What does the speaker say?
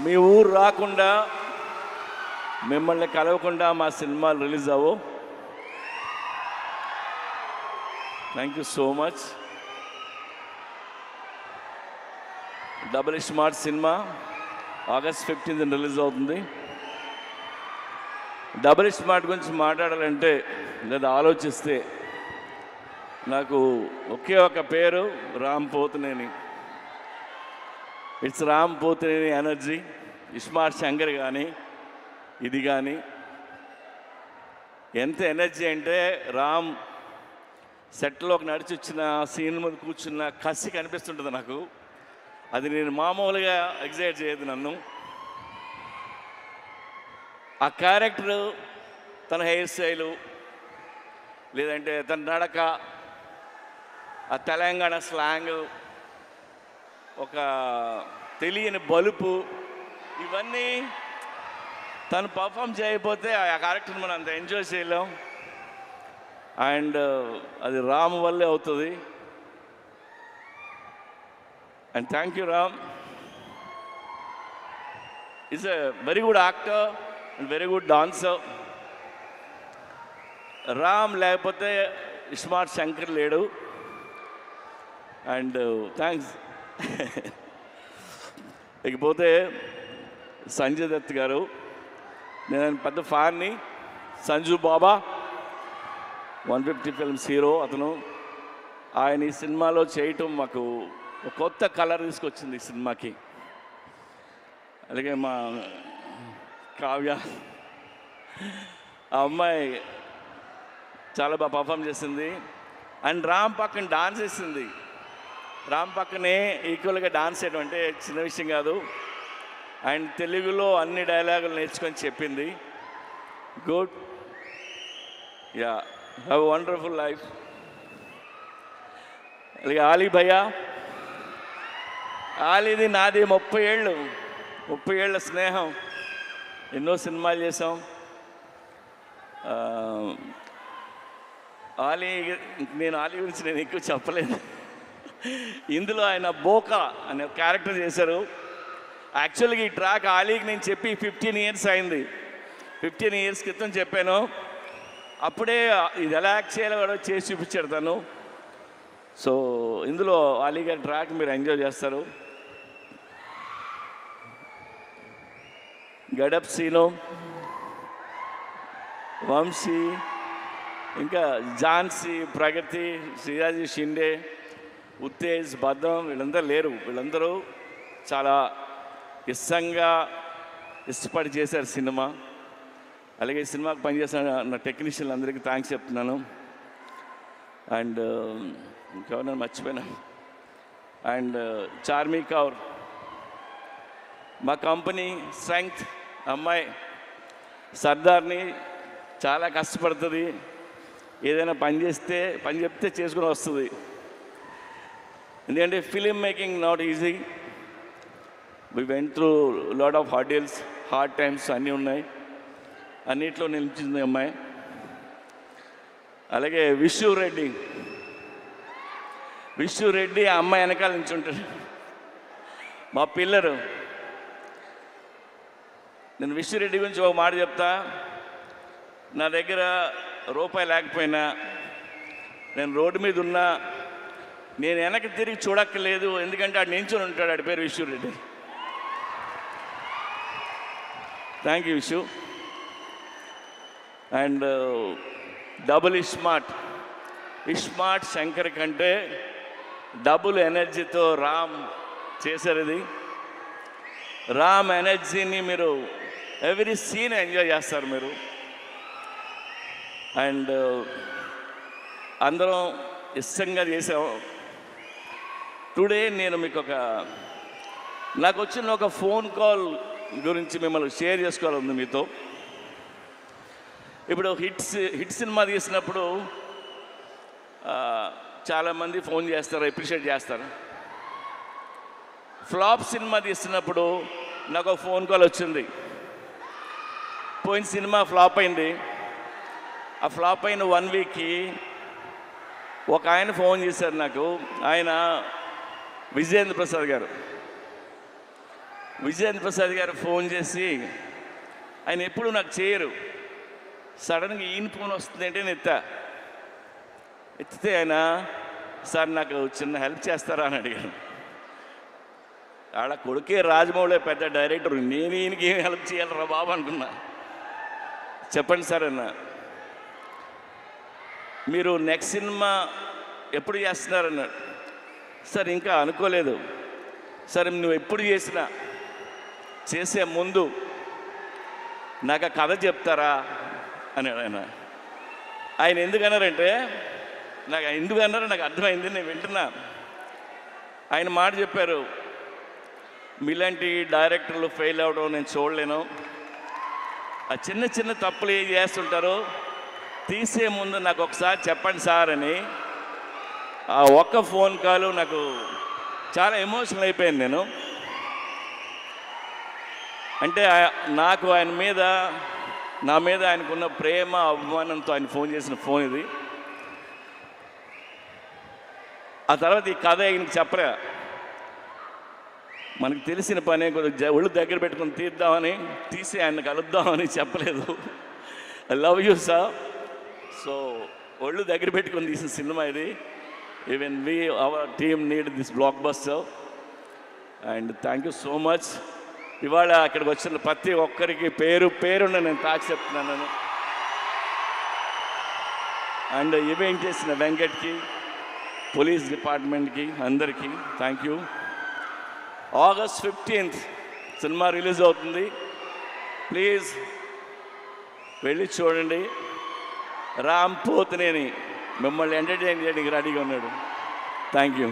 మీ ఊరు రాకుండా మిమ్మల్ని కలవకుండా మా సినిమాలు రిలీజ్ అవ్వు. Thank you so much. Double smart cinema August 15th release అవుతుంది. డబుల్ స్మార్ట్ గురించి మాట్లాడాలంటే లేదా ఆలోచిస్తే నాకు ఒకే ఒక పేరు, Ram Pothineni. It's Ram Pothineni energy. Smart Shankar కానీ ఇది కానీ ఎంత ఎనర్జీ అంటే రామ్ సెట్లోకి నడిచి వచ్చిన సీన్ మీద కూర్చున్న కసి కనిపిస్తుంటుంది నాకు. అది నేను మామూలుగా ఎగ్జైట్ చేయదు నన్ను. ఆ క్యారెక్టరు, తన హెయిర్ స్టైలు, లేదంటే తన నడక, ఆ తెలంగాణ స్లాంగ్, ఒక తెలియని బలుపు, ఇవన్నీ తను పర్ఫామ్ చేయకపోతే ఆ క్యారెక్టర్ని మనం అంత ఎంజాయ్ చేయలేం. అండ్ అది రామ్ వల్లే అవుతుంది. And thank you Ram. Is a very good actor and very good dancer. Ram లేకపోతే స్మార్ట్ శంకర్ లేడు. And thanks. ఇకపోతే సంజయ్ దత్ గారు, నేను పెద్ద ఫ్యాన్ని. సంజు బాబా 150 ఫిల్మ్స్ హీరో అతను. ఆయన ఈ సినిమాలో చేయటం మాకు ఒక కొత్త కలర్ తీసుకొచ్చింది ఈ సినిమాకి. అలాగే మా కావ్య, ఆ అమ్మాయి చాలా బాగా పర్ఫామ్ చేసింది. అండ్ రామ్ పక్కన డాన్స్ చేసింది. రామ్ పక్కనే ఈక్వల్గా డాన్స్ చేయడం అంటే చిన్న విషయం కాదు. అండ్ తెలుగులో అన్ని డైలాగులు నేర్చుకొని చెప్పింది. Good. Yeah, have a wonderful life. అలాగే ఆలీ భయ్యా, ఆలీది నాది 30 ఏళ్ళ స్నేహం. ఎన్నో సినిమాలు చేసాం. నేను ఆలీ గురించి నేను ఎక్కువ చెప్పలేదు. ఇందులో ఆయన బోకా అనే క్యారెక్టర్ చేశారు. యాక్చువల్గా ఈ ట్రాక్ ఆలీకి నేను చెప్పి 15 ఇయర్స్ అయింది. 15 ఇయర్స్ క్రితం చెప్పాను. అప్పుడే ఇది ఎలా యాక్ట్ చేయాలో కూడా చేసి చూపించాడు తను. సో ఇందులో ఆలీ గారి ట్రాక్ మీరు ఎంజాయ్ చేస్తారు. గడప్ సీను, వంశీ, ఇంకా ఝాన్సీ, ప్రగతి, శ్రీరాజీ షిండే, ఉత్తేజ్, భద్రం, వీళ్ళందరూ లేరు. వీళ్ళందరూ చాలా ఇష్టపడి చేశారు సినిమా. అలాగే ఈ సినిమాకి పనిచేసిన నా టెక్నీషియన్లు అందరికీ థ్యాంక్స్ చెప్తున్నాను. అండ్ ఇంకెవరైనా మర్చిపోయినా. అండ్ చార్మీ కౌర్, మా కంపెనీ స్ట్రెంగ్త్ అమ్మాయి, సర్దార్ని, చాలా కష్టపడుతుంది. ఏదైనా పని చెప్తే చేసుకుని వస్తుంది. ఎందుకంటే film making not easy. We went through lot of hurdles, hard times అన్నీ ఉన్నాయి. అన్నిట్లో నిలిచింది అమ్మాయి. అలాగే విష్ణు రెడ్డి ఆ అమ్మాయి వెనకాల నిల్చుంటాడు, మా పిల్లరు. నేను విష్ణు రెడ్డి గురించి ఒక మాట చెప్తా. నా దగ్గర రూపాయి లేకపోయినా, నేను రోడ్డు మీద ఉన్నా, నేను వెనక్కి తిరిగి చూడక్కర్లేదు. ఎందుకంటే ఆడు నించుని ఉంటాడు. ఆడి పేరు Vishnu Reddy. Thank you Vishnu. And double smart Shankar కంటే డబుల్ ఎనర్జీతో రామ్ చేశారు. ఇది రామ్ ఎనర్జీని మీరు ఎవ్రీ సీన్ ఎంజాయ్ చేస్తారు మీరు. అండ్ అందరం ఇష్టంగా చేసాం. టుడే నేను మీకు నాకు వచ్చిన ఒక ఫోన్ కాల్ గురించి మిమ్మల్ని షేర్ చేసుకోవాలని ఉంది మీతో. ఇప్పుడు హిట్ సినిమా తీసినప్పుడు చాలామంది ఫోన్ చేస్తారు, అప్రిషియేట్ చేస్తారు. ఫ్లాప్ సినిమా తీస్తున్నప్పుడు నాకు ఒక ఫోన్ కాల్ వచ్చింది. పోయిన సినిమా ఫ్లాప్ అయింది. ఆ ఫ్లాప్ అయిన 1 వీక్కి ఒక ఆయన ఫోన్ చేశారు నాకు. ఆయన విజయేంద్ర ప్రసాద్ గారు. విజయేంద్ర ప్రసాద్ గారు ఫోన్ చేసి, ఆయన ఎప్పుడు నాకు చేయరు, సడన్గా ఈయన ఫోన్ వస్తుందంటే నేను ఎత్తితే ఆయన, సార్ నాకు చిన్న హెల్ప్ చేస్తారా అని అడిగాను. ఆడ కొడుకే రాజమౌళి పెద్ద డైరెక్టర్, నేను ఈయనకి ఏం హెల్ప్ చేయాలరా బాబు అనుకున్నా. చెప్పండి సార్ అన్న, మీరు నెక్స్ట్ సినిమా ఎప్పుడు చేస్తున్నారన్నాడు. సార్ ఇంకా అనుకోలేదు. సరే నువ్వు ఎప్పుడు చేసినా చేసే ముందు నాకు ఆ కథ చెప్తారా అన్నాడు ఆయన. ఆయన ఎందుకన్నారంటే, నాకు ఎందుకన్నారో నాకు అర్థమైంది, నేను వింటున్నా. ఆయన మాట చెప్పారు, మీలాంటి డైరెక్టర్లు ఫెయిల్ అవ్వడం నేను చూడలేను. ఆ చిన్న చిన్న తప్పులు ఏం చేస్తుంటారో తీసే ముందు నాకు ఒకసారి చెప్పండి సార్ అని. ఆ ఒక్క ఫోన్ కాలు నాకు చాలా ఎమోషనల్ అయిపోయింది. నేను అంటే నాకు ఆయన మీద, నా మీద ఆయనకున్న ప్రేమ అభిమానంతో ఆయన ఫోన్ చేసిన ఫోన్ ఇది. ఆ తర్వాత ఈ కథ ఆయనకి చెప్పరా, మనకు తెలిసిన పని కొద్దిగా ఒళ్ళు దగ్గర పెట్టుకుని తీద్దామని తీసి ఆయన కలుద్దామని చెప్పలేదు. I love you sir. So ఒళ్ళు దగ్గర పెట్టుకుని తీసిన సినిమా ఇది. Even our team need this block buster and thank you so much. ఇవాళ అక్కడికి వచ్చిన ప్రతి ఒక్కరికి పేరున్న నేను తాకి చెప్తున్నాను. అండ్ ఈవెంట్ చేసిన వెంకట్కి, పోలీస్ డిపార్ట్మెంట్కి, అందరికీ thank you. August 15th cinema release అవుతుంది. ప్లీజ్ వెళ్ళి చూడండి. రామ్ పోతినేని మిమ్మల్ని ఎంటర్టైన్ చేయడానికి రెడీగా ఉన్నాడు. Thank you.